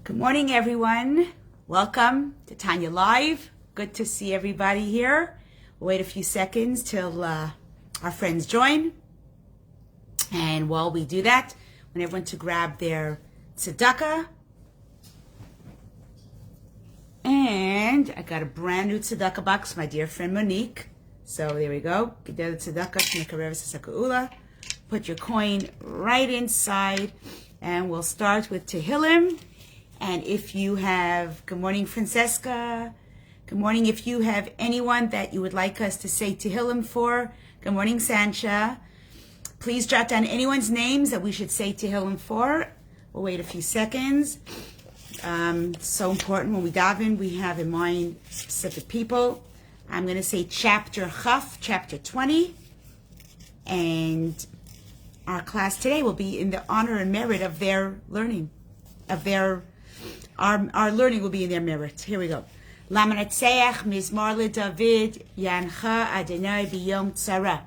Good morning, everyone. Welcome to Tanya Live. Good to see everybody here. We'll wait a few seconds till our friends join. And while we do that, I want everyone to grab their tzedakah. And I got a brand new tzedakah box, my dear friend Monique. So there we go. Get the tzedakah. Put your coin right inside. And we'll start with Tehillim. And if you have, good morning, Francesca. Good morning. If you have anyone that you would like us to say Tehillim for, good morning, Sancha. Please jot down anyone's names that we should say Tehillim for. We'll wait a few seconds. So important when we daven, we have in mind specific people. I'm going to say chapter Chaf, chapter 20. And our class today will be in the honor and merit of their learning, our learning will be in their merit. Here we go. Lamanatseach mizmar leDavid yancha Adonai biyom tzara.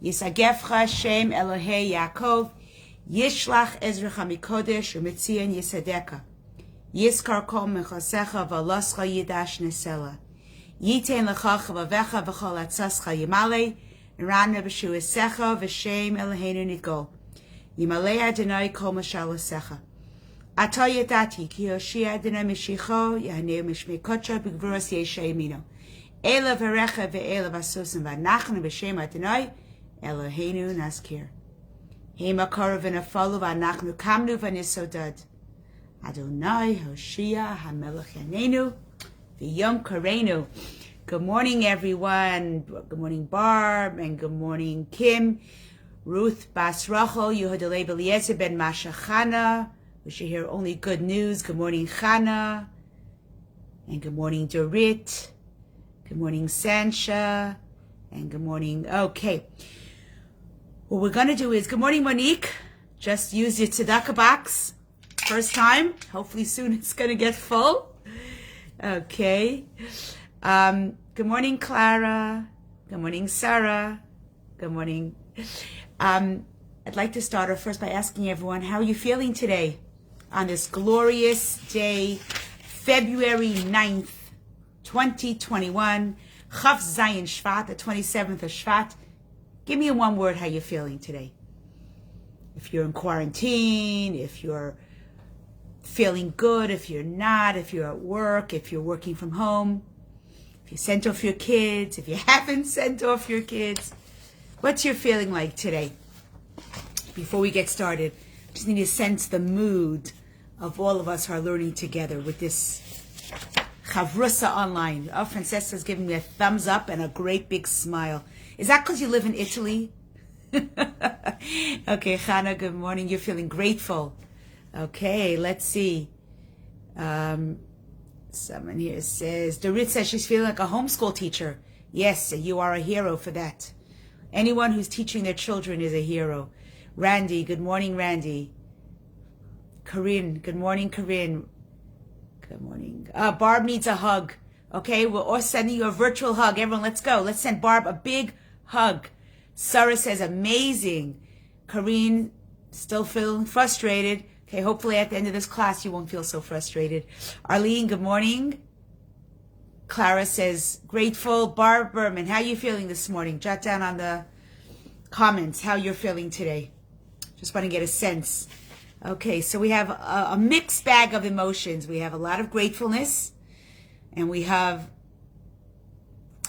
Yisagefcha Shem Elohei Yaakov. Yishlach ezrecha mikodesh u'metzion yisadeka. Yiskar kol mechosecha v'loscha yidash nesela. Yiten lecha chavavecha v'chol atzascha yimale. Rana b'shuesecha v'Shem Eloheinu nidgol. Yimalei Adonai kol mashalosecha. Ata yadati ki Yoshia Adonai Meshicho Yahaneu Mishmei Kocha B'Gvuras Yesha Yemino. Ela v'recha ve'ela v'asusim v'anachnu b'Shem Adonai Eloheinu naskir. Hema korav v'nafalu v'anachnu kamnu v'nisodad. Adonai Hoshia HaMelech Yanenu v'yom karenu. Good morning, everyone. Good morning, Barb, and good morning, Kim. Ruth Bas Rachel, Yehuda Eliezer ben Masha Chana. We should hear only good news. Good morning, Chana. And good morning, Dorit. Good morning, Sancha. And good morning. Okay. What we're going to do is, good morning, Monique. Just use your tzedakah box. First time. Hopefully soon it's going to get full. Okay. Good morning, Clara. Good morning, Sarah. Good morning. I'd like to start off first by asking everyone, how are you feeling today on this glorious day, February 9th, 2021, Chaf Zayin Shvat, the 27th of Shvat. Give me in one word how you're feeling today. If you're in quarantine, if you're feeling good, if you're not, if you're at work, if you're working from home, if you sent off your kids, if you haven't sent off your kids, what's your feeling like today? Before we get started, I just need to sense the mood of all of us who are learning together with this Chavrusa online. Oh, Francesca's giving me a thumbs up and a great big smile. Is that because you live in Italy? Okay, Chana, good morning. You're feeling grateful. Okay, let's see. Someone here says, Dorit says she's feeling like a homeschool teacher. Yes, you are a hero for that. Anyone who's teaching their children is a hero. Randy, good morning, Randy. Corinne, good morning, Corinne. Good morning. Barb needs a hug. Okay, we're all sending you a virtual hug. Everyone, let's go. Let's send Barb a big hug. Sarah says, amazing. Corinne, still feeling frustrated. Okay, hopefully at the end of this class, you won't feel so frustrated. Arlene, good morning. Clara says, grateful. Barb Berman, how are you feeling this morning? Jot down on the comments how you're feeling today. Just want to get a sense. Okay, so we have a mixed bag of emotions. We have a lot of gratefulness. And we have,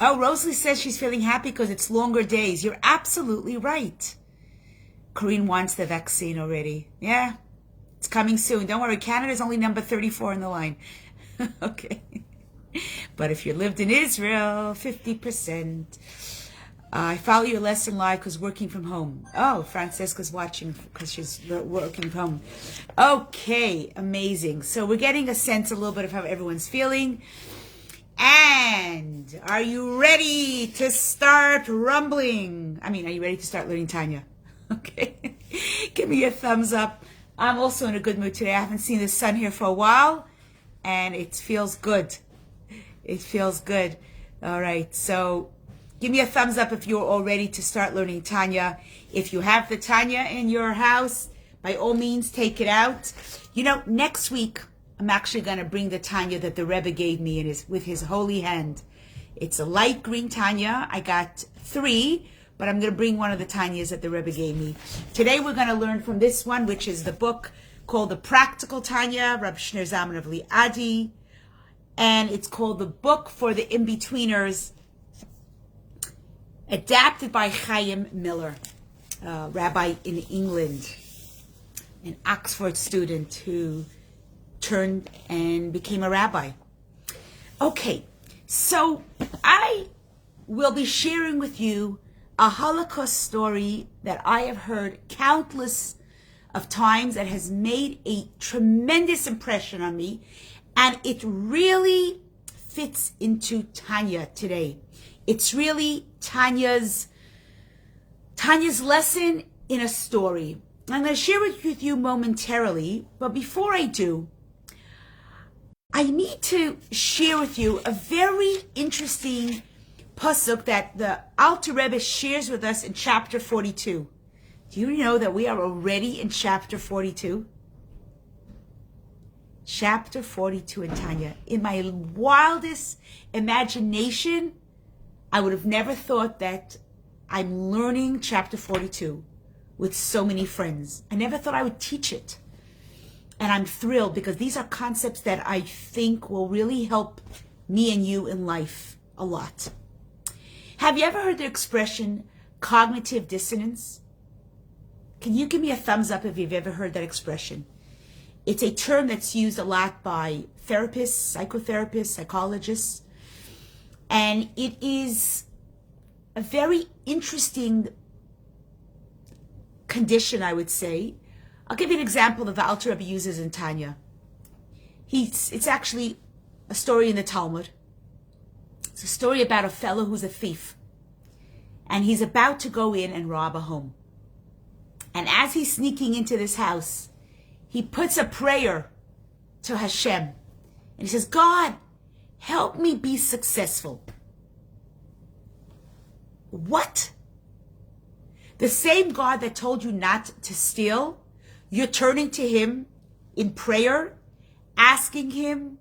Rosalie says she's feeling happy because it's longer days. You're absolutely right. Corinne wants the vaccine already. Yeah, it's coming soon. Don't worry, Canada's only number 34 in the line. Okay. But if you lived in Israel, 50%. I follow your lesson live because working from home. Oh, Francesca's watching because she's working from home. Okay, amazing. So we're getting a sense a little bit of how everyone's feeling. And are you ready to start rumbling? Are you ready to start learning Tanya? Okay. Give me a thumbs up. I'm also in a good mood today. I haven't seen the sun here for a while, and it feels good. It feels good. All right, so give me a thumbs up if you're all ready to start learning Tanya. If you have the Tanya in your house, by all means, take it out. Next week, I'm actually going to bring the Tanya that the Rebbe gave me with his holy hand. It's a light green Tanya. I got 3, but I'm going to bring one of the Tanyas that the Rebbe gave me. Today we're going to learn from this one, which is the book called The Practical Tanya, Rab Shneur Zalman of Liadi. And it's called The Book for the In-Betweeners, adapted by Chaim Miller, a rabbi in England, an Oxford student who turned and became a rabbi. Okay, so I will be sharing with you a Holocaust story that I have heard countless of times that has made a tremendous impression on me, and it really fits into Tanya today. It's really Tanya's lesson in a story. I'm going to share it with you momentarily, but before I do, I need to share with you a very interesting pasuk that the Alter Rebbe shares with us in chapter 42. Do you know that we are already in chapter 42? Chapter 42 in Tanya. In my wildest imagination, I would have never thought that I'm learning chapter 42 with so many friends. I never thought I would teach it. And I'm thrilled because these are concepts that I think will really help me and you in life a lot. Have you ever heard the expression cognitive dissonance? Can you give me a thumbs up if you've ever heard that expression? It's a term that's used a lot by therapists, psychotherapists, psychologists, and it is a very interesting condition, I would say. I'll give you an example that the Alter Rebbe uses in Tanya. It's actually a story in the Talmud. It's a story about a fellow who's a thief, and he's about to go in and rob a home. And as he's sneaking into this house, he puts a prayer to Hashem. And he says, God, help me be successful. What? The same God that told you not to steal, you're turning to him in prayer, asking him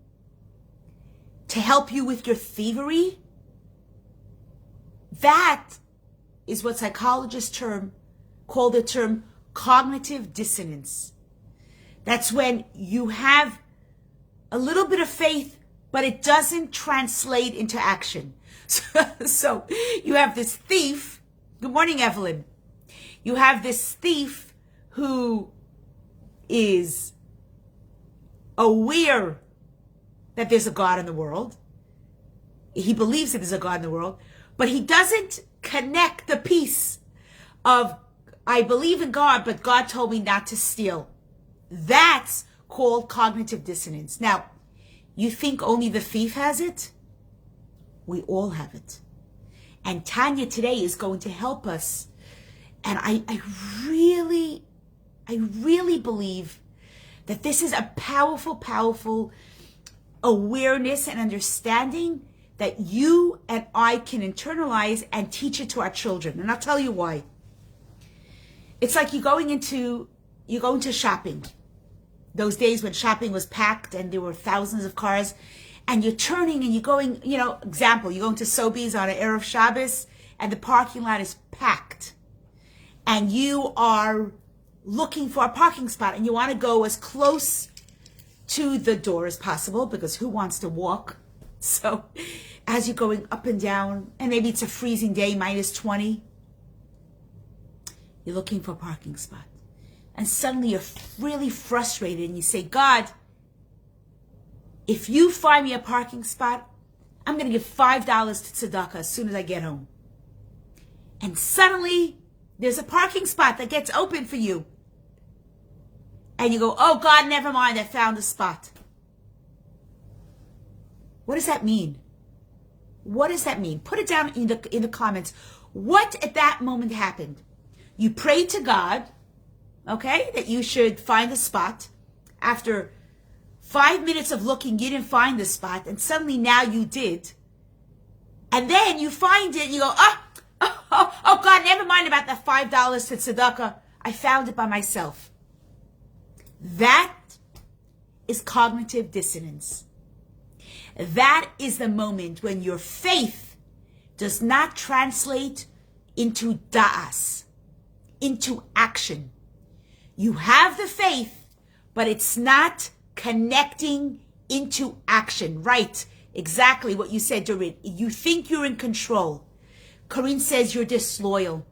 to help you with your thievery? That is what psychologists call the term cognitive dissonance. That's when you have a little bit of faith, but it doesn't translate into action. So you have this thief. Good morning, Evelyn. You have this thief who is aware that there's a God in the world. He believes that there's a God in the world, but he doesn't connect the piece of, I believe in God, but God told me not to steal. That's called cognitive dissonance. Now, you think only the thief has it? We all have it. And Tanya today is going to help us. And I really believe that this is a powerful, powerful awareness and understanding that you and I can internalize and teach it to our children. And I'll tell you why. It's like you're going into shopping. Those days when shopping was packed and there were thousands of cars, and you're turning and you're going, example, you're going to Sobeys on an Erev Shabbos and the parking lot is packed. And you are looking for a parking spot and you want to go as close to the door as possible because who wants to walk? So as you're going up and down, and maybe it's a freezing day, -20, you're looking for a parking spot. And suddenly you're really frustrated and you say, God, if you find me a parking spot, I'm going to give $5 to tzedakah as soon as I get home. And suddenly there's a parking spot that gets open for you. And you go, oh God, never mind, I found a spot. What does that mean? What does that mean? Put it down in the comments. What at that moment happened? You prayed to God, okay, that you should find a spot. After 5 minutes of looking, you didn't find the spot, and suddenly now you did. And then you find it, and you go, oh God, never mind about that $5 to tzedakah. I found it by myself. That is cognitive dissonance. That is the moment when your faith does not translate into da'as, into action. You have the faith, but it's not connecting into action. Right, exactly what you said, Dorit. You think you're in control. Corinne says you're disloyal.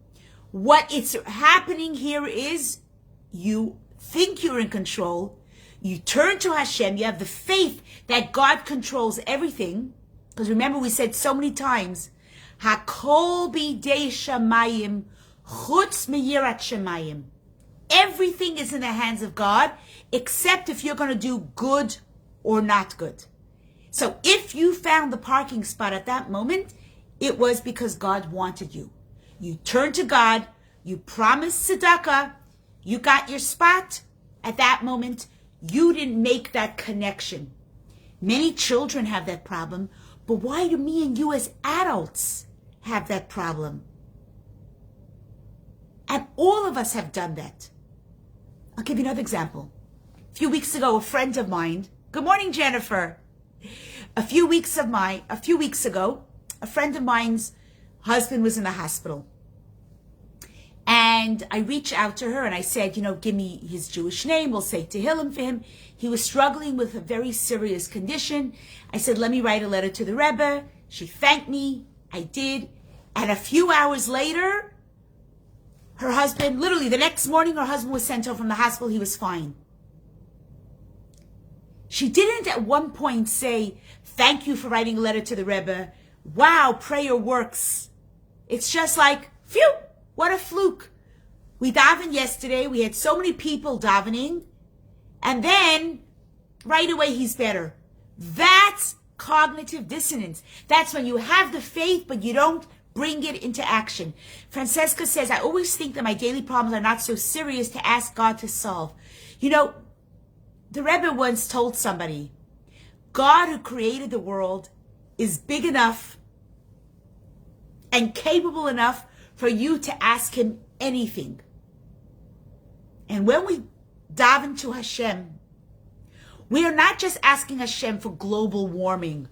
What it's happening here is you think you're in control. You turn to Hashem. You have the faith that God controls everything. Because remember, we said so many times, Hakol bidei shamayim, chutz miyirat shamayim. Everything is in the hands of God, except if you're going to do good or not good. So if you found the parking spot at that moment, it was because God wanted you. You turned to God, you promised tzedakah, you got your spot. At that moment, you didn't make that connection. Many children have that problem, but why do me and you as adults have that problem? And all of us have done that. I'll give you another example. A few weeks ago, a friend of mine, good morning, Jennifer. A few weeks ago, a friend of mine's husband was in the hospital. And I reached out to her and I said, give me his Jewish name. We'll say Tehillim for him. He was struggling with a very serious condition. I said, let me write a letter to the Rebbe. She thanked me. I did. And a few hours later, her husband, literally the next morning, her husband was sent home from the hospital. He was fine. She didn't at one point say, thank you for writing a letter to the Rebbe. Wow, prayer works. It's just like, phew, what a fluke. We davened yesterday. We had so many people davening. And then right away, he's better. That's cognitive dissonance. That's when you have the faith, but you don't bring it into action. Francesca says, I always think that my daily problems are not so serious to ask God to solve. The Rebbe once told somebody, God who created the world is big enough and capable enough for you to ask him anything. And when we daven to Hashem, we are not just asking Hashem for global warming.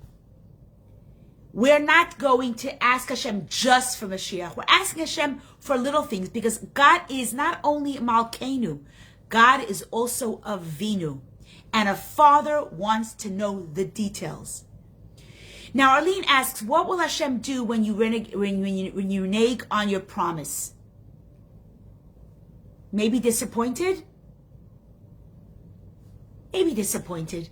We're not going to ask Hashem just for Mashiach. We're asking Hashem for little things because God is not only Malkeinu, God is also Avinu. And a father wants to know the details. Now, Arlene asks, what will Hashem do when you renege on your promise? Maybe disappointed? Maybe disappointed.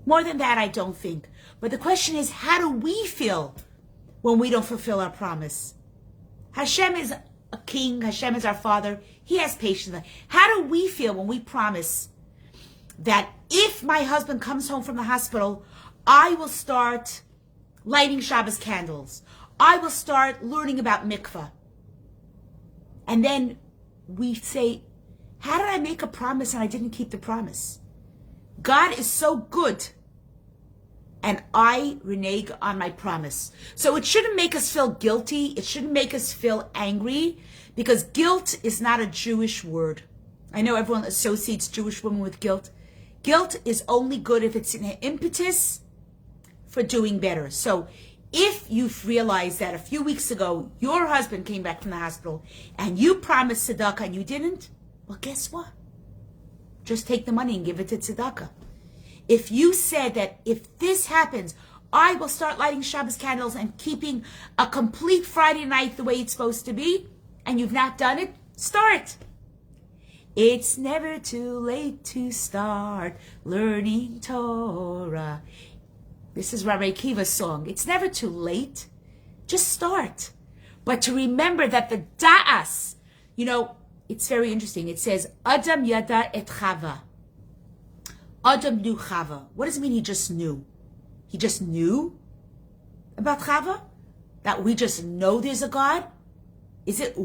More than that, I don't think. But the question is, how do we feel when we don't fulfill our promise? Hashem is a king. Hashem is our father. He has patience. How do we feel when we promise that if my husband comes home from the hospital, I will start lighting Shabbos candles. I will start learning about mikvah. And then we say, how did I make a promise and I didn't keep the promise? God is so good. And I renege on my promise. So it shouldn't make us feel guilty. It shouldn't make us feel angry because guilt is not a Jewish word. I know everyone associates Jewish women with guilt. Guilt is only good if it's an impetus for doing better. So if you've realized that a few weeks ago, your husband came back from the hospital and you promised tzedakah and you didn't, well, guess what? Just take the money and give it to tzedakah. If you said that if this happens, I will start lighting Shabbos candles and keeping a complete Friday night the way it's supposed to be, and you've not done it, start. It's never too late to start learning Torah. This is Rabbi Akiva's song. It's never too late. Just start. But to remember that the da'as, it's very interesting. It says, Adam yada et Chava. Adam knew Chava. What does it mean he just knew? He just knew about Chava? That we just know there's a God? Is it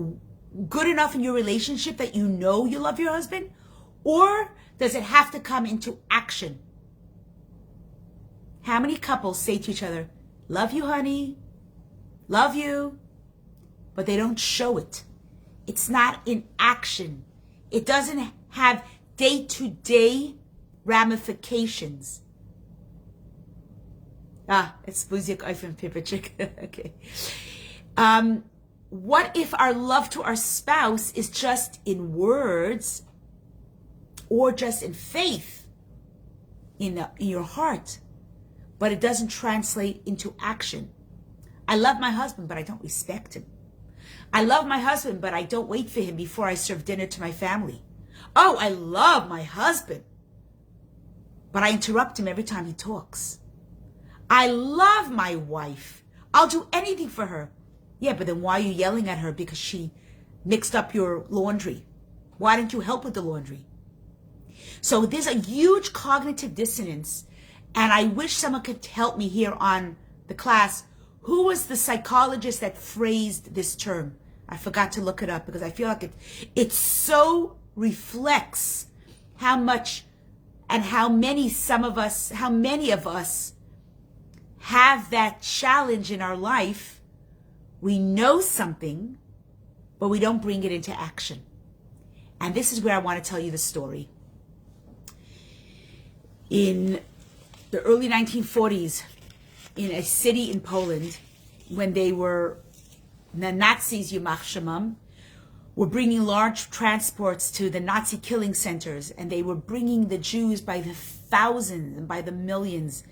good enough in your relationship that you know you love your husband? Or does it have to come into action? How many couples say to each other, love you, honey, love you, but they don't show it. It's not in action. It doesn't have day-to-day ramifications. It's Buzik Eifem Pipachik. Okay. What if our love to our spouse is just in words or just in faith in your heart, but it doesn't translate into action? I love my husband, but I don't respect him. I love my husband, but I don't wait for him before I serve dinner to my family. Oh, I love my husband, but I interrupt him every time he talks. I love my wife. I'll do anything for her. Yeah, but then why are you yelling at her because she mixed up your laundry? Why didn't you help with the laundry? So there's a huge cognitive dissonance, and I wish someone could help me here on the class. Who was the psychologist that phrased this term? I forgot to look it up because I feel like it so reflects how much and how many of us have that challenge in our life. We know something, but we don't bring it into action. And this is where I want to tell you the story. In the early 1940s, in a city in Poland, when the Nazis, Yimach Shemam, were bringing large transports to the Nazi killing centers, and they were bringing the Jews by the thousands and by the millions,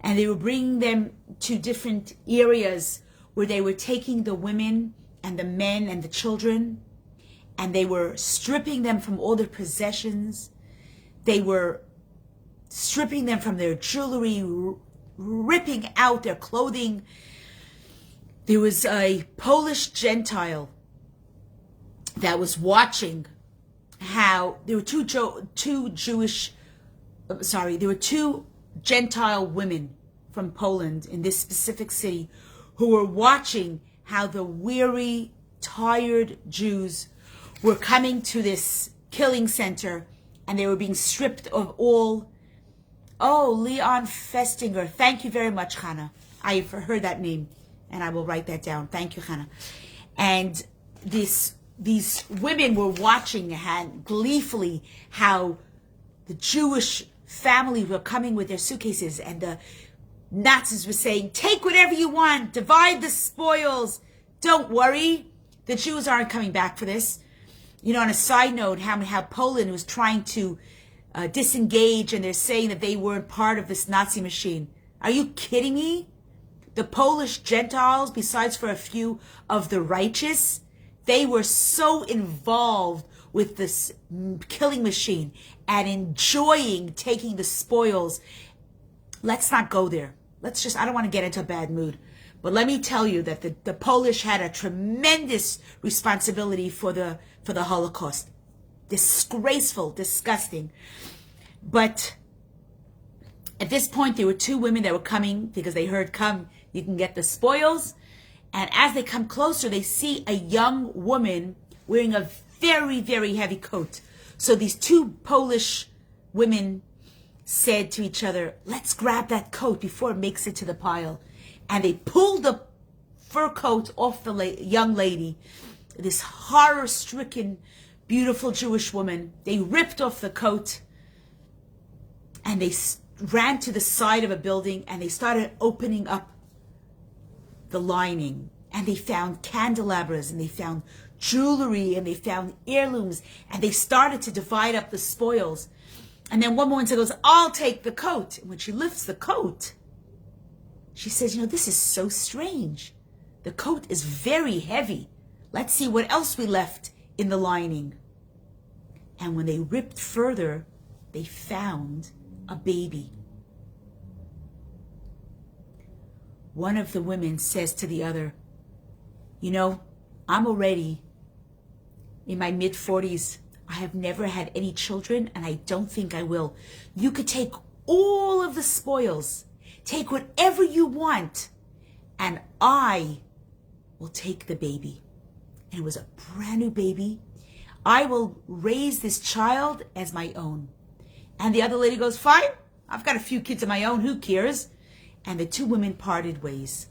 and they were bringing them to different areas where they were taking the women and the men and the children, and they were stripping them from all their possessions. They were stripping them from their jewelry, ripping out their clothing. There was a Polish Gentile that was watching how there were two Gentile women from Poland in this specific city who were watching how the weary, tired Jews were coming to this killing center, and they were being stripped of all. Oh, Leon Festinger. Thank you very much, Hannah. I've heard that name, and I will write that down. Thank you, Hannah. And these women were watching gleefully how the Jewish family were coming with their suitcases, and the Nazis were saying, take whatever you want, divide the spoils. Don't worry, the Jews aren't coming back for this. You know, on a side note, how Poland was trying to disengage, and they're saying that they weren't part of this Nazi machine. Are you kidding me? The Polish Gentiles, besides for a few of the righteous, they were so involved with this killing machine and enjoying taking the spoils. Let's not go there. I don't want to get into a bad mood. But let me tell you that the Polish had a tremendous responsibility for the Holocaust. Disgraceful, disgusting. But at this point, there were two women that were coming because they heard, come, you can get the spoils. And as they come closer, they see a young woman wearing a very, very heavy coat. So these two Polish women said to each other, let's grab that coat before it makes it to the pile. And they pulled the fur coat off the young lady, this horror-stricken, beautiful Jewish woman. They ripped off the coat, and they ran to the side of a building, and they started opening up the lining. And they found candelabras, and they found jewelry, and they found heirlooms, and they started to divide up the spoils. And then one woman goes, I'll take the coat. And when she lifts the coat, she says, this is so strange. The coat is very heavy. Let's see what else we left in the lining. And when they ripped further, they found a baby. One of the women says to the other, I'm already in my mid-40s. I have never had any children, and I don't think I will. You could take all of the spoils, take whatever you want, and I will take the baby. And it was a brand new baby. I will raise this child as my own. And the other lady goes, fine, I've got a few kids of my own, who cares? And the two women parted ways.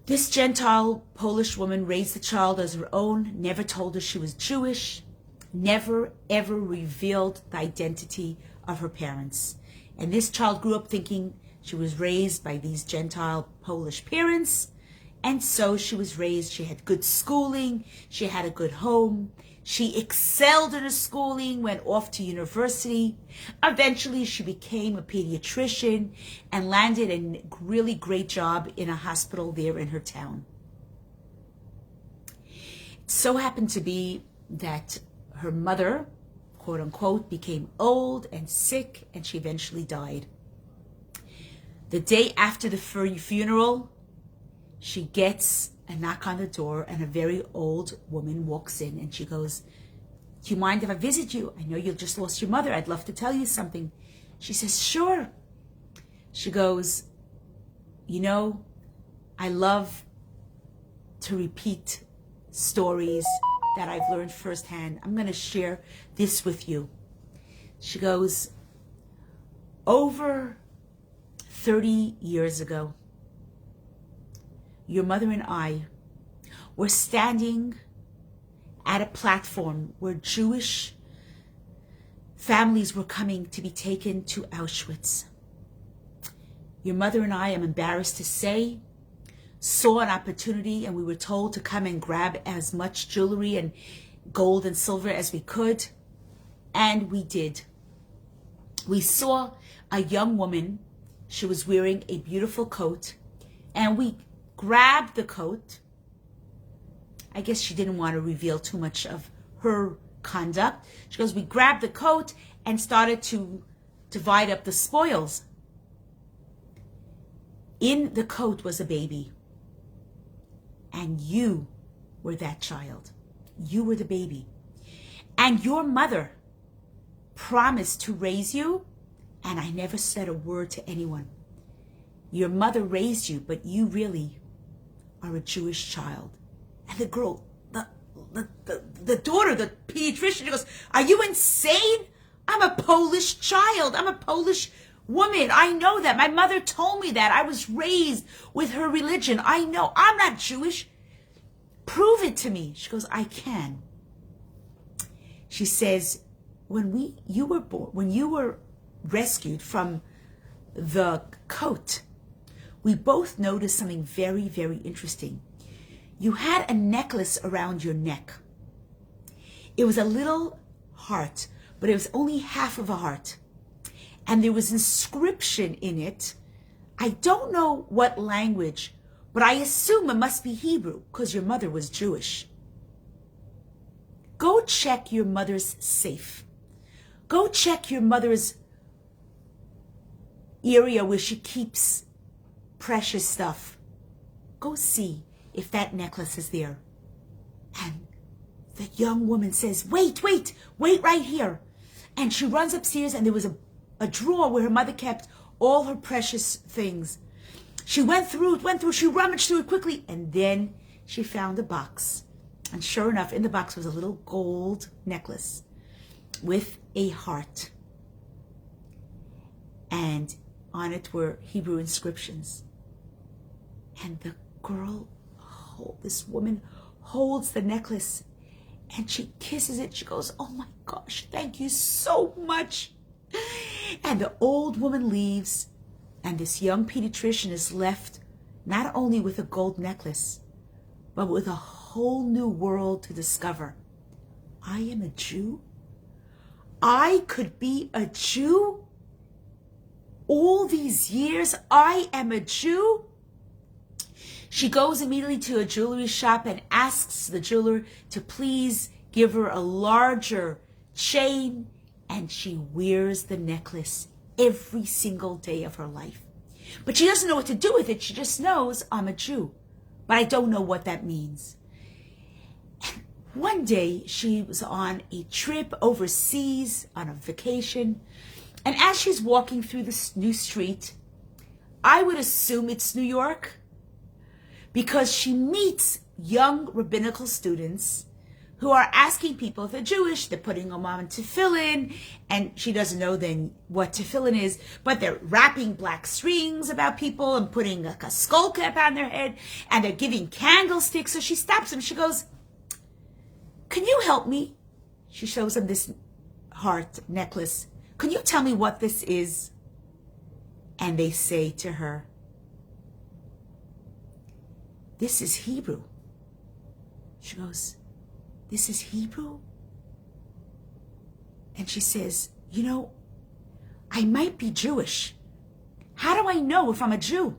This Gentile Polish woman raised the child as her own, never told her she was Jewish. never ever revealed the identity of her parents. And this child grew up thinking she was raised by these Gentile Polish parents. And so she was raised, she had good schooling, she had a good home, she excelled in her schooling, went off to university. Eventually she became a pediatrician and landed a really great job in a hospital there in her town. It so happened to be that her mother, quote unquote, became old and sick, and she eventually died. The day after the funeral, she gets a knock on the door, and a very old woman walks in, and she goes, "Do you mind if I visit you? I know you just lost your mother. I'd love to tell you something." She says, "Sure." She goes, "You know, I love to repeat stories that I've learned firsthand. I'm going to share this with you." She goes, "Over 30 years ago, your mother and I were standing at a platform where Jewish families were coming to be taken to Auschwitz. Your mother and I, I'm embarrassed to say, saw an opportunity, and we were told to come and grab as much jewelry and gold and silver as we could. And we did. We saw a young woman. She was wearing a beautiful coat, and we grabbed the coat. I guess she didn't want to reveal too much of her conduct. She goes, we grabbed the coat and started to divide up the spoils. In the coat was a baby. And you were that child. You were the baby. And your mother promised to raise you, and I never said a word to anyone. Your mother raised you, but you really are a Jewish child." And the girl, the daughter, the pediatrician, goes, "Are you insane? I'm a Polish child. I'm a Polish woman. I know that. My mother told me that. I was raised with her religion. I know. I'm not Jewish. Prove it to me." She goes, "I can." She says, when you were rescued from the coat, we both noticed something very, very interesting. You had a necklace around your neck. It was a little heart, but it was only half of a heart. And there was inscription in it. I don't know what language, but I assume it must be Hebrew, because your mother was Jewish. Go check your mother's safe. Go check your mother's area where she keeps precious stuff. Go see if that necklace is there." And the young woman says, wait right here. And she runs upstairs, and there was a drawer where her mother kept all her precious things. She went through, she rummaged through it quickly, and then she found a box. And sure enough, in the box was a little gold necklace with a heart. And on it were Hebrew inscriptions. And the girl, this woman, holds the necklace, and she kisses it. She goes, "Oh my gosh, thank you so much." And the old woman leaves, and this young pediatrician is left not only with a gold necklace, but with a whole new world to discover. I am a Jew? I could be a Jew? All these years, I am a Jew? She goes immediately to a jewelry shop and asks the jeweler to please give her a larger chain, and she wears the necklace every single day of her life. But she doesn't know what to do with it. She just knows, I'm a Jew, but I don't know what that means. And one day she was on a trip overseas on a vacation, and as she's walking through this new street, I would assume it's New York, because she meets young rabbinical students who are asking people if they're Jewish. They're putting them on tefillin, and she doesn't know then what tefillin is, but they're wrapping black strings about people and putting like a skull cap on their head, and they're giving candlesticks. So she stops them. She goes, "Can you help me?" she shows him this heart necklace. Can you tell me what this is? And they say to her, this is Hebrew. She goes, this is Hebrew? And she says, you know, I might be Jewish. How do I know if I'm a Jew?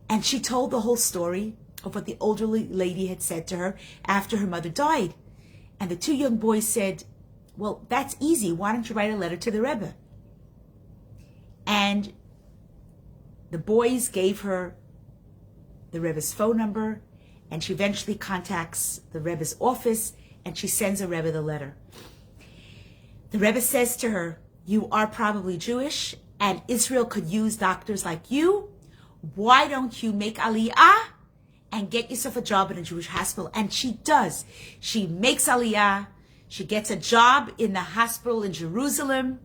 And she told the whole story of what the older lady had said to her after her mother died. And the two young boys said, well, that's easy. Why don't you write a letter to the Rebbe? And the boys gave her the Rebbe's phone number, and she eventually contacts the Rebbe's office, and she sends the Rebbe the letter. The Rebbe says to her, you are probably Jewish, and Israel could use doctors like you. Why don't you make aliyah and get yourself a job in a Jewish hospital? And she does. She makes aliyah. She gets a job in the hospital in Jerusalem.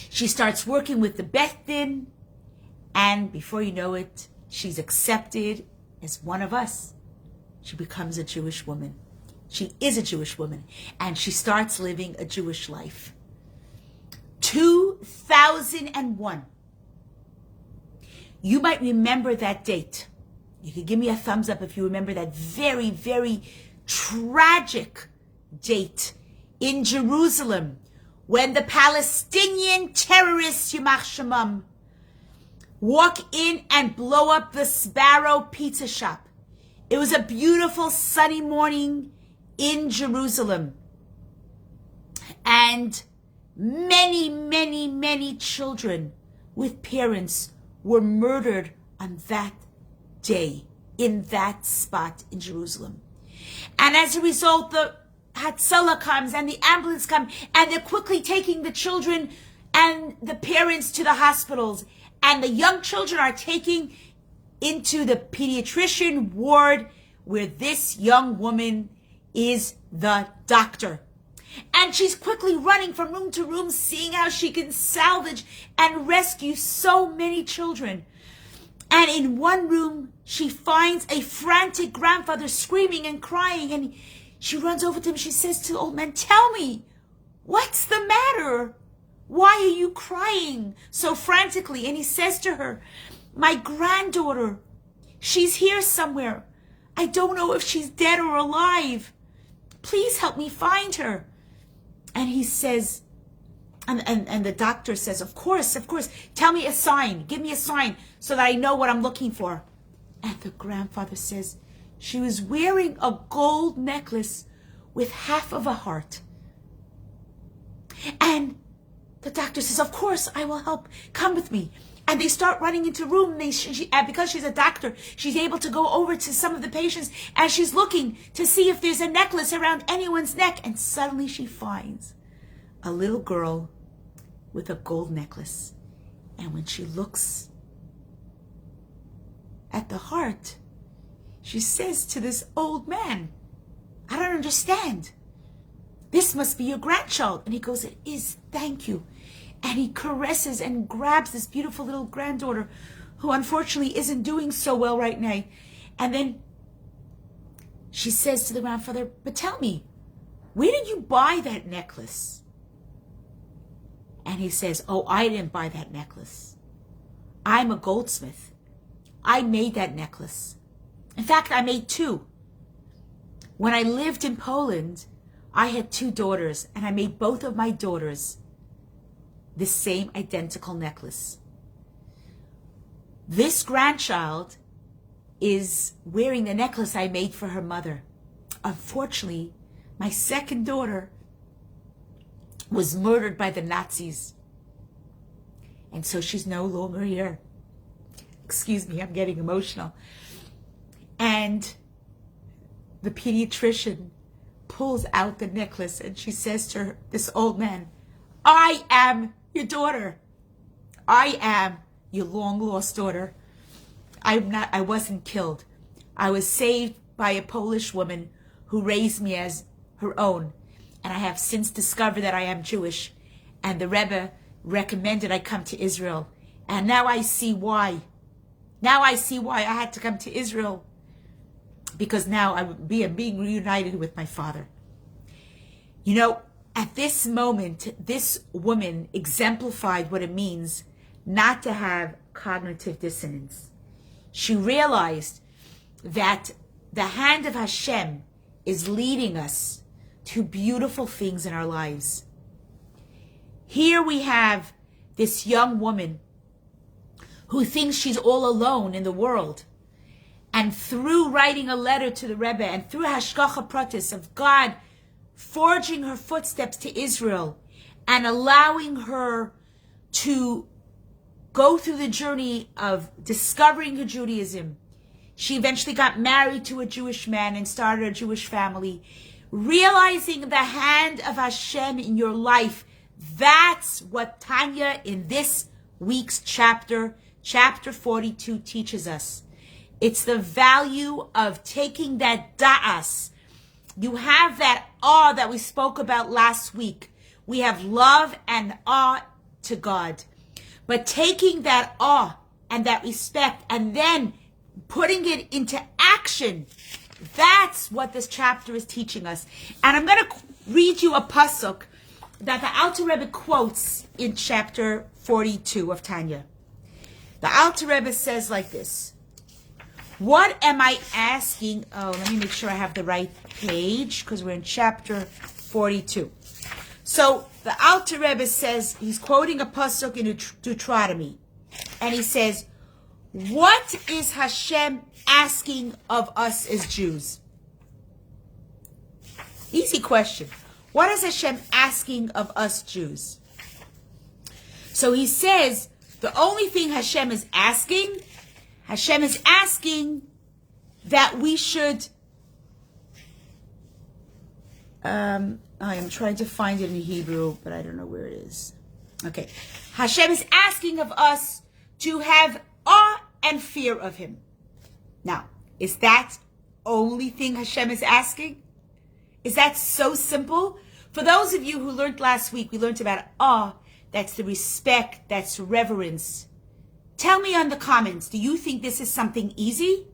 She starts working with the Beth Din. And before you know it, she's accepted as one of us. She becomes a Jewish woman. She is a Jewish woman. And she starts living a Jewish life. 2001. You might remember that date. You could give me a thumbs up if you remember that very, very tragic date in Jerusalem when the Palestinian terrorists, Yimach Shemam, walk in and blow up the Sparrow Pizza Shop. It was a beautiful sunny morning in Jerusalem. And many, many, many children with parents were murdered on that day in that spot in Jerusalem. And as a result, the Hatzalah comes and the ambulance comes, and they're quickly taking the children and the parents to the hospitals. And the young children are taken into the pediatrician ward where this young woman is the doctor. And she's quickly running from room to room, seeing how she can salvage and rescue so many children. And in one room, she finds a frantic grandfather screaming and crying. And she runs over to him. She says to the old man, tell me, what's the matter? Why are you crying so frantically? And he says to her, my granddaughter, she's here somewhere. I don't know if she's dead or alive. Please help me find her. And he says, and the doctor says, of course, tell me a sign. Give me a sign so that I know what I'm looking for. And the grandfather says, she was wearing a gold necklace with half of a heart. And the doctor says, of course, I will help. Come with me. And they start running into room. Because she's a doctor, she's able to go over to some of the patients and she's looking to see if there's a necklace around anyone's neck. And suddenly she finds a little girl with a gold necklace. And when she looks at the heart, she says to this old man, I don't understand. This must be your grandchild. And he goes, it is, thank you. And he caresses and grabs this beautiful little granddaughter who unfortunately isn't doing so well right now. And then she says to the grandfather, but tell me, where did you buy that necklace? And he says, oh, I didn't buy that necklace. I'm a goldsmith. I made that necklace. In fact, I made two. When I lived in Poland, I had two daughters, and I made both of my daughters the same identical necklace. This grandchild is wearing the necklace I made for her mother. Unfortunately, my second daughter was murdered by the Nazis. And so she's no longer here. Excuse me, I'm getting emotional. And the pediatrician pulls out the necklace and she says to her, this old man, I am your daughter. I am your long lost daughter. I wasn't killed. I was saved by a Polish woman who raised me as her own. And I have since discovered that I am Jewish. And the Rebbe recommended I come to Israel. And now I see why. Now I see why I had to come to Israel. Because now I'm being reunited with my father. You know, at this moment, this woman exemplified what it means not to have cognitive dissonance. She realized that the hand of Hashem is leading us to beautiful things in our lives. Here we have this young woman who thinks she's all alone in the world. And through writing a letter to the Rebbe and through Hashgacha Pratis of God forging her footsteps to Israel and allowing her to go through the journey of discovering her Judaism, she eventually got married to a Jewish man and started a Jewish family. Realizing the hand of Hashem in your life, that's what Tanya in this week's chapter 42, teaches us. It's the value of taking that da'as. You have that awe that we spoke about last week. We have love and awe to God. But taking that awe and that respect and then putting it into action, that's what this chapter is teaching us. And I'm going to read you a pasuk that the Alter Rebbe quotes in chapter 42 of Tanya. The Alter Rebbe says like this: what am I asking? Oh, let me make sure I have the right page because we're in chapter 42. So the Alter Rebbe says, he's quoting a pasuk in Deuteronomy, and he says, what is Hashem asking of us as Jews? Easy question. What is Hashem asking of us Jews? So he says, the only thing Hashem is asking that we should, I am trying to find it in Hebrew, but I don't know where it is. Okay. Hashem is asking of us to have awe and fear of him. Now, is that only thing Hashem is asking? Is that so simple? For those of you who learned last week, we learned about awe. That's the respect, that's reverence. Tell me in the comments, do you think this is something easy?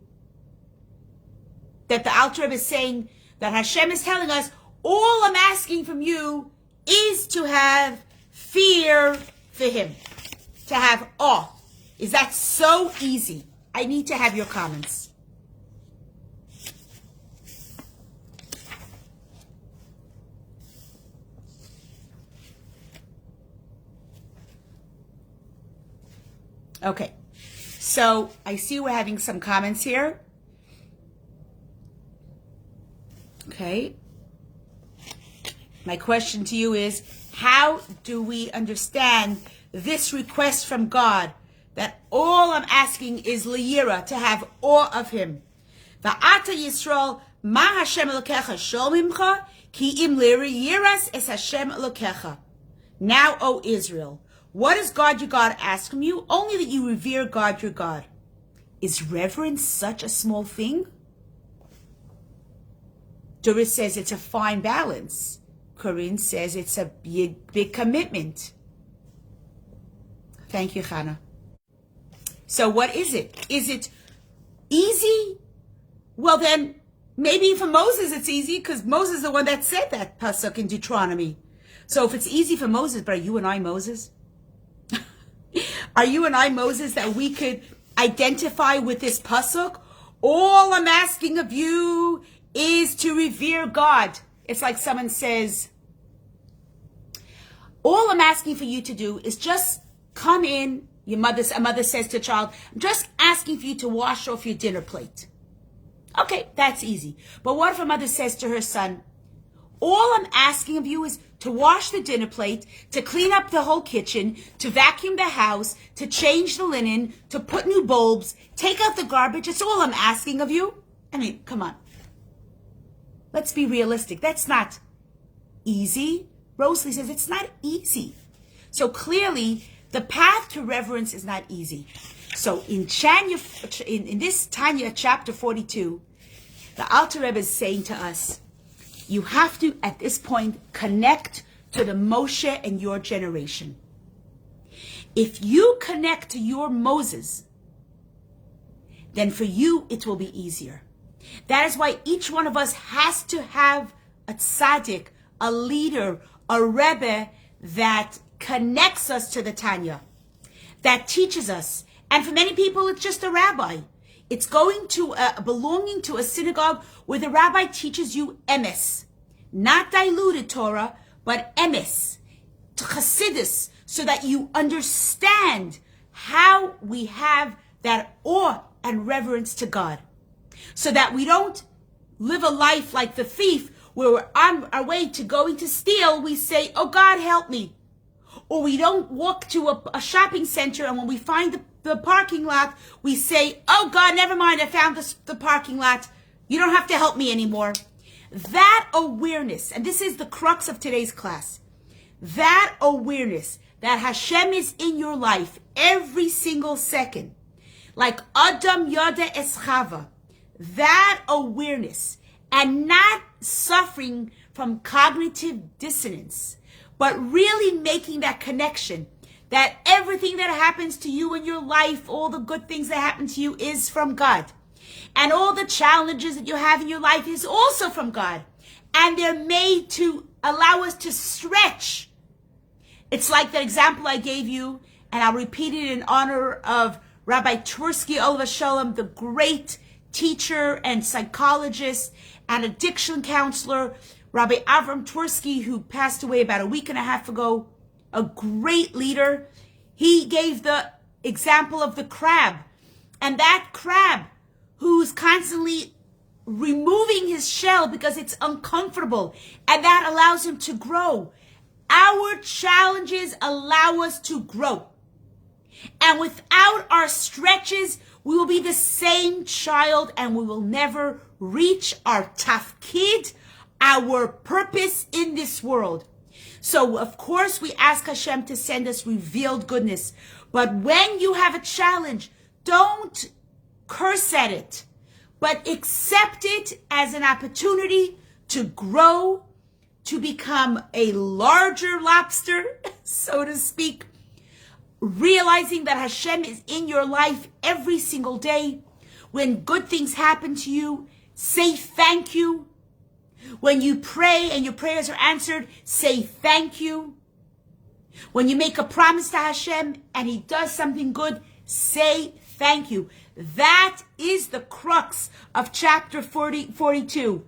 That the Alter Rebbe is saying that Hashem is telling us, all I'm asking from you is to have fear for him, to have awe. Is that so easy? I need to have your comments. Okay, so I see we're having some comments here. Okay. My question to you is, how do we understand this request from God that all I'm asking is liyira, to have awe of him? Va'ata Yisrael, ma Hashem Elokecha shol mimcha, ki im liyiras es Hashem Elokecha. Now, O Israel, what does God your God ask from you? Only that you revere God your God. Is reverence such a small thing? Doris says it's a fine balance. Corinne says it's a big commitment. Thank you, Hannah. So what is it? Is it easy? Well then, maybe for Moses it's easy because Moses is the one that said that pasuk in Deuteronomy. So if it's easy for Moses, but are you and I Moses? Are you and I Moses that we could identify with this pasuk? All I'm asking of you is to revere God. It's like someone says, all I'm asking for you to do is just come in. A mother says to a child, I'm just asking for you to wash off your dinner plate. Okay, that's easy. But what if a mother says to her son, all I'm asking of you is to wash the dinner plate, to clean up the whole kitchen, to vacuum the house, to change the linen, to put new bulbs, take out the garbage. It's all I'm asking of you. I mean, come on. Let's be realistic. That's not easy. Rosalie says it's not easy. So clearly, the path to reverence is not easy. So in this Tanya chapter 42, the Alter Rebbe is saying to us, you have to, at this point, connect to the Moshe and your generation. If you connect to your Moses, then for you it will be easier. That is why each one of us has to have a tzaddik, a leader, a Rebbe that connects us to the Tanya, that teaches us. And for many people, it's just a rabbi. It's going to belonging to a synagogue where the rabbi teaches you emes, not diluted Torah, but emes, chassidus, so that you understand how we have that awe and reverence to God, so that we don't live a life like the thief, where we're on our way to going to steal, we say, oh God, help me. Or we don't walk to a shopping center, and when we find the parking lot, we say, oh God, never mind, I found the parking lot. You don't have to help me anymore. That awareness, and this is the crux of today's class, that awareness that Hashem is in your life every single second, like Adam Yada Eschava, that awareness, and not suffering from cognitive dissonance, but really making that connection that everything that happens to you in your life, all the good things that happen to you, is from God. And all the challenges that you have in your life is also from God. And they're made to allow us to stretch. It's like that example I gave you, and I'll repeat it in honor of Rabbi Twersky, Olav Shalom, the great teacher and psychologist and addiction counselor, Rabbi Avram Twersky, who passed away about a week and a half ago, a great leader. He gave the example of the crab, and that crab who's constantly removing his shell because it's uncomfortable, and that allows him to grow. Our challenges allow us to grow. And without our stretches, we will be the same child, and we will never reach our tafkid, our purpose in this world. So, of course, we ask Hashem to send us revealed goodness. But when you have a challenge, don't curse at it, but accept it as an opportunity to grow, to become a larger lobster, so to speak, realizing that Hashem is in your life every single day. When good things happen to you, say thank you. When you pray and your prayers are answered, say thank you. When you make a promise to Hashem and He does something good, say thank you. That is the crux of chapter 42.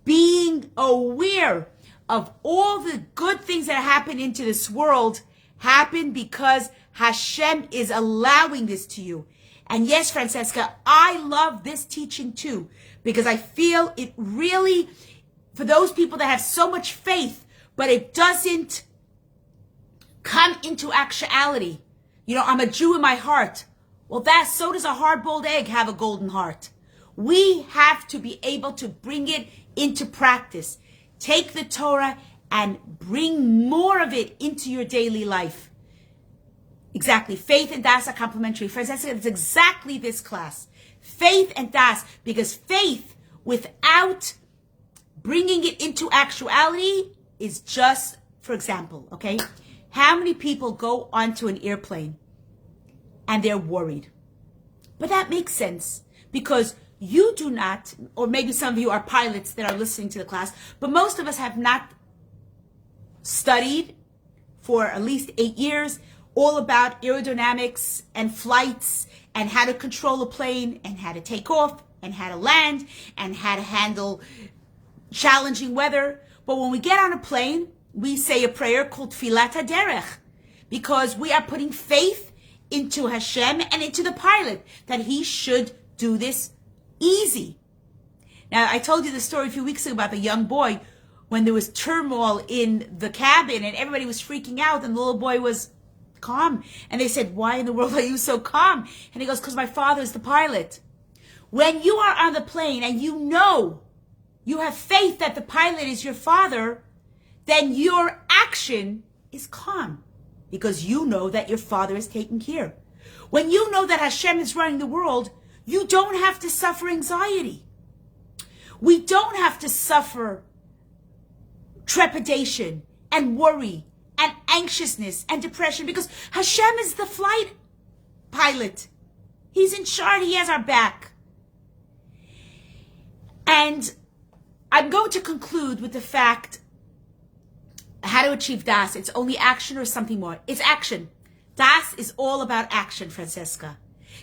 Being aware of all the good things that happen into this world happen because Hashem is allowing this to you. And yes, Francesca, I love this teaching too, because I feel it really, for those people that have so much faith, but it doesn't come into actuality. You know, I'm a Jew in my heart. Well, so does a hard-boiled egg have a golden heart. We have to be able to bring it into practice. Take the Torah and bring more of it into your daily life. Exactly. Faith and Das are complementary. Friends, it's exactly this class. Faith and Das, because faith without bringing it into actuality is just, for example, okay? How many people go onto an airplane and they're worried? But that makes sense because you do not, or maybe some of you are pilots that are listening to the class, but most of us have not studied for at least 8 years all about aerodynamics and flights and how to control a plane and how to take off and how to land and how to handle challenging weather. But when we get on a plane, we say a prayer called Tfilat HaDerech, because we are putting faith into Hashem and into the pilot that he should do this easy. Now, I told you the story a few weeks ago about the young boy when there was turmoil in the cabin and everybody was freaking out and the little boy was calm. And they said, why in the world are you so calm? And he goes, because my father is the pilot. When you are on the plane and you know, you have faith that the pilot is your father, then your action is calm because you know that your father is taking care. When you know that Hashem is running the world, you don't have to suffer anxiety. We don't have to suffer trepidation and worry and anxiousness and depression because Hashem is the flight pilot. He's in charge. He has our back. And I'm going to conclude with the fact how to achieve das. It's only action or something more. It's action. Das is all about action, Francesca.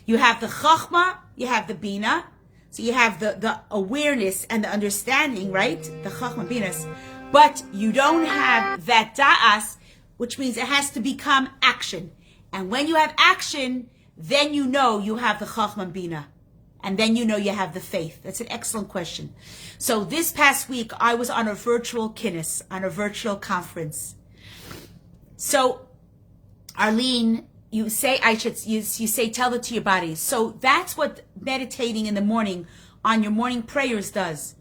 You have the chachma, you have the bina. So you have the awareness and the understanding, right? The chachma binas. But you don't have that da'as, which means it has to become action. And when you have action, then you know you have the chachma bina. And then you know you have the faith. That's an excellent question. So this past week, I was on a virtual kinnis, on a virtual conference. So, Arlene, you say, you say, tell it to your body. So that's what meditating in the morning on your morning prayers does.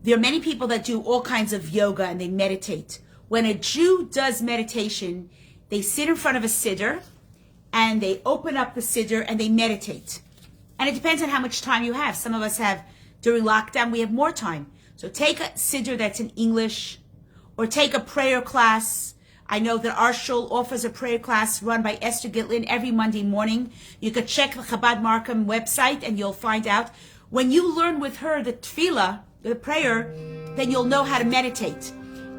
There are many people that do all kinds of yoga and they meditate. When a Jew does meditation, they sit in front of a siddur and they open up the siddur and they meditate. And it depends on how much time you have. Some of us have, during lockdown, we have more time. So take a siddur that's in English, or take a prayer class. I know that our shul offers a prayer class run by Esther Gitlin every Monday morning. You could check the Chabad Markham website and you'll find out. When you learn with her the tefillah, the prayer, then you'll know how to meditate.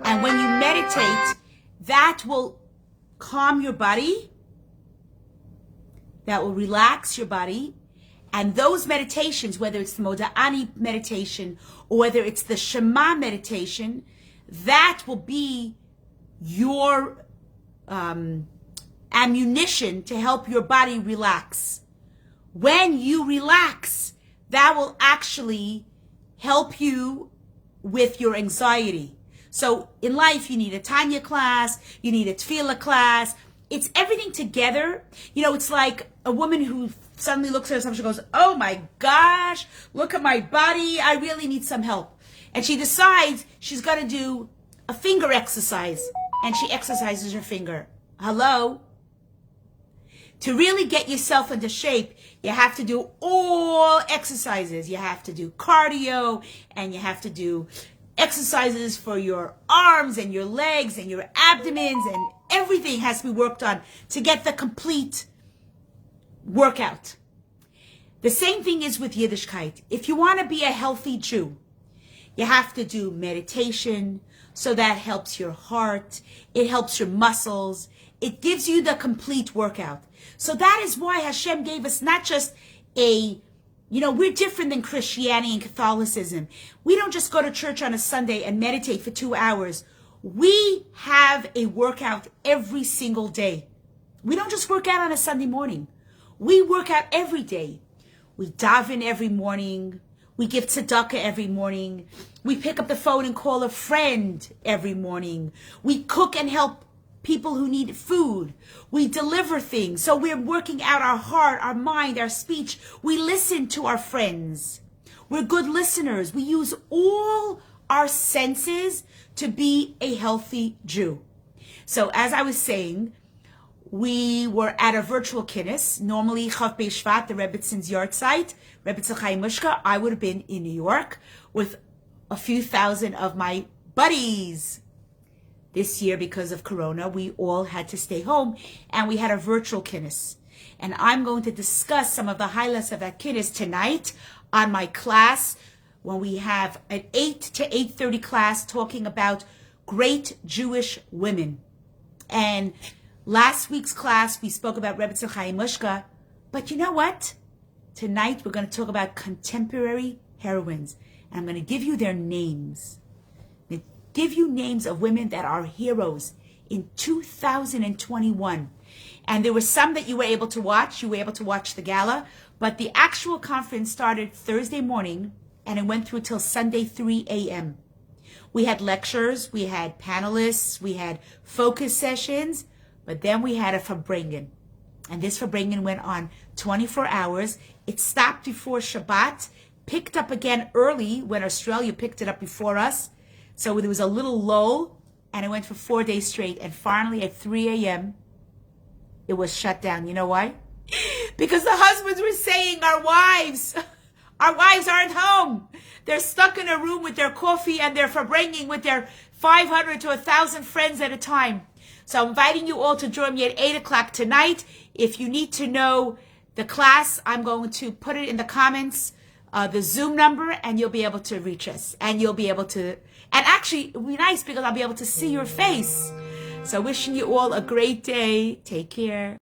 And when you meditate, that will calm your body, that will relax your body. And those meditations, whether it's the Moda'ani meditation or whether it's the Shema meditation, that will be your ammunition to help your body relax. When you relax, that will actually help you with your anxiety. So in life, you need a Tanya class, you need a Tefillah class. It's everything together. You know, it's like a woman who suddenly looks at herself, she goes, oh my gosh, look at my body, I really need some help. And she decides she's going to do a finger exercise, and she exercises her finger. Hello? To really get yourself into shape, you have to do all exercises. You have to do cardio, and you have to do exercises for your arms and your legs and your abdomens, and everything has to be worked on to get the complete workout. The same thing is with Yiddishkeit. If you want to be a healthy Jew, you have to do meditation, so that helps your heart, it helps your muscles, it gives you the complete workout. So that is why Hashem gave us not just we're different than Christianity and Catholicism. We don't just go to church on a Sunday and meditate for 2 hours. We have a workout every single day. We don't just work out on a Sunday morning. We work out every day. We daven every morning. We give tzedakah every morning. We pick up the phone and call a friend every morning. We cook and help people who need food. We deliver things. So we're working out our heart, our mind, our speech. We listen to our friends. We're good listeners. We use all our senses to be a healthy Jew. So as I was saying, we were at a virtual kinnis, normally Chav Beishvat, the Rebbitzins yard site, Rebbitzin Chaim Mushka. I would have been in New York with a few thousand of my buddies. This year, because of Corona, we all had to stay home, and we had a virtual kinnis. And I'm going to discuss some of the highlights of that kinnis tonight on my class, when we have an 8 to 8:30 class talking about great Jewish women. And last week's class, we spoke about Rebbitzin Chaim Mushka, but you know what? Tonight, we're going to talk about contemporary heroines, and I'm going to give you their names. Give you names of women that are heroes in 2021. And there were some that you were able to watch. You were able to watch the gala. But the actual conference started Thursday morning, and it went through till Sunday 3 a.m. We had lectures, we had panelists, we had focus sessions, but then we had a Farbrengen. And this Farbrengen went on 24 hours. It stopped before Shabbat, picked up again early when Australia picked it up before us. So there was a little lull, and it went for 4 days straight. And finally, at 3 a.m., it was shut down. You know why? Because the husbands were saying, our wives aren't home. They're stuck in a room with their coffee and their Farbrengen with their 500 to 1,000 friends at a time. So I'm inviting you all to join me at 8 o'clock tonight. If you need to know the class, I'm going to put it in the comments, the Zoom number, and you'll be able to reach us. And you'll be able to And actually, it would be nice because I'll be able to see your face. So wishing you all a great day. Take care.